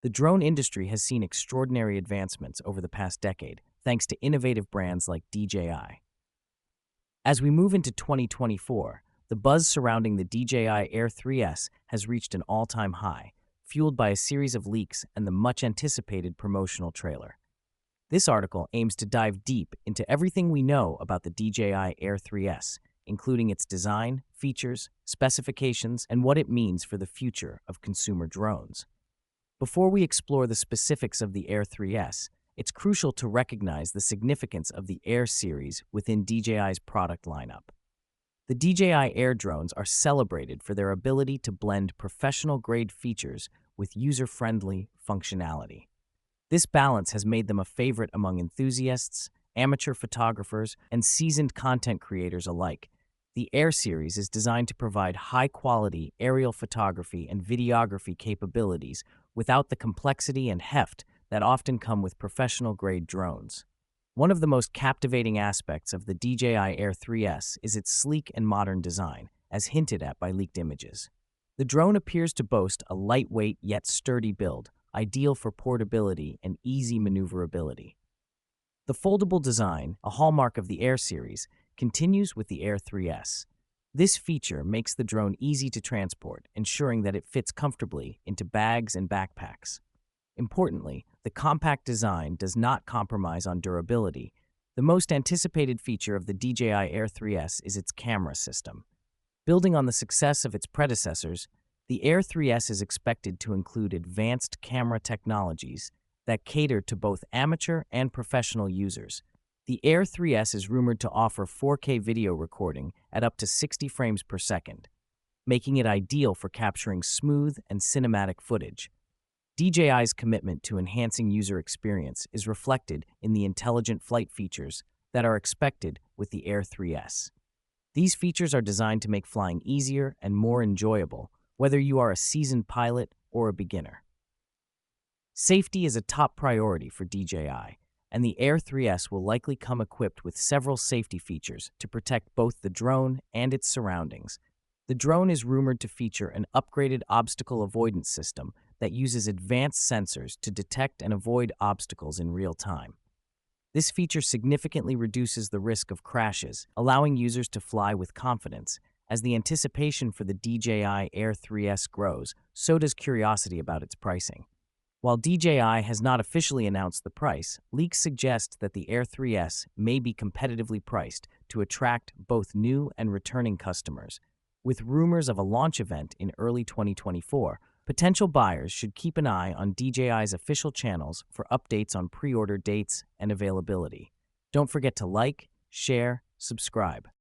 The drone industry has seen extraordinary advancements over the past decade, thanks to innovative brands like DJI. As we move into 2024, the buzz surrounding the DJI Air 3S has reached an all-time high, fueled by a series of leaks and the much-anticipated promotional trailer. This article aims to dive deep into everything we know about the DJI Air 3S, including its design, features, specifications, and what it means for the future of consumer drones. Before we explore the specifics of the Air 3S, it's crucial to recognize the significance of the Air series within DJI's product lineup. The DJI Air drones are celebrated for their ability to blend professional-grade features with user-friendly functionality. This balance has made them a favorite among enthusiasts, amateur photographers, and seasoned content creators alike. The Air series is designed to provide high-quality aerial photography and videography capabilities without the complexity and heft that often come with professional-grade drones. One of the most captivating aspects of the DJI Air 3S is its sleek and modern design, as hinted at by leaked images. The drone appears to boast a lightweight yet sturdy build, ideal for portability and easy maneuverability. The foldable design, a hallmark of the Air series, continues with the Air 3S. This feature makes the drone easy to transport, ensuring that it fits comfortably into bags and backpacks. Importantly, the compact design does not compromise on durability. The most anticipated feature of the DJI Air 3S is its camera system. Building on the success of its predecessors, the Air 3S is expected to include advanced camera technologies that cater to both amateur and professional users. The Air 3S is rumored to offer 4K video recording at up to 60 frames per second, making it ideal for capturing smooth and cinematic footage. DJI's commitment to enhancing user experience is reflected in the intelligent flight features that are expected with the Air 3S. These features are designed to make flying easier and more enjoyable, whether you are a seasoned pilot or a beginner. Safety is a top priority for DJI, and the Air 3S will likely come equipped with several safety features to protect both the drone and its surroundings. The drone is rumored to feature an upgraded obstacle avoidance system that uses advanced sensors to detect and avoid obstacles in real time. This feature significantly reduces the risk of crashes, allowing users to fly with confidence. As the anticipation for the DJI Air 3S grows, so does curiosity about its pricing. While DJI has not officially announced the price, leaks suggest that the Air 3S may be competitively priced to attract both new and returning customers. With rumors of a launch event in early 2024, potential buyers should keep an eye on DJI's official channels for updates on pre-order dates and availability. Don't forget to like, share, subscribe.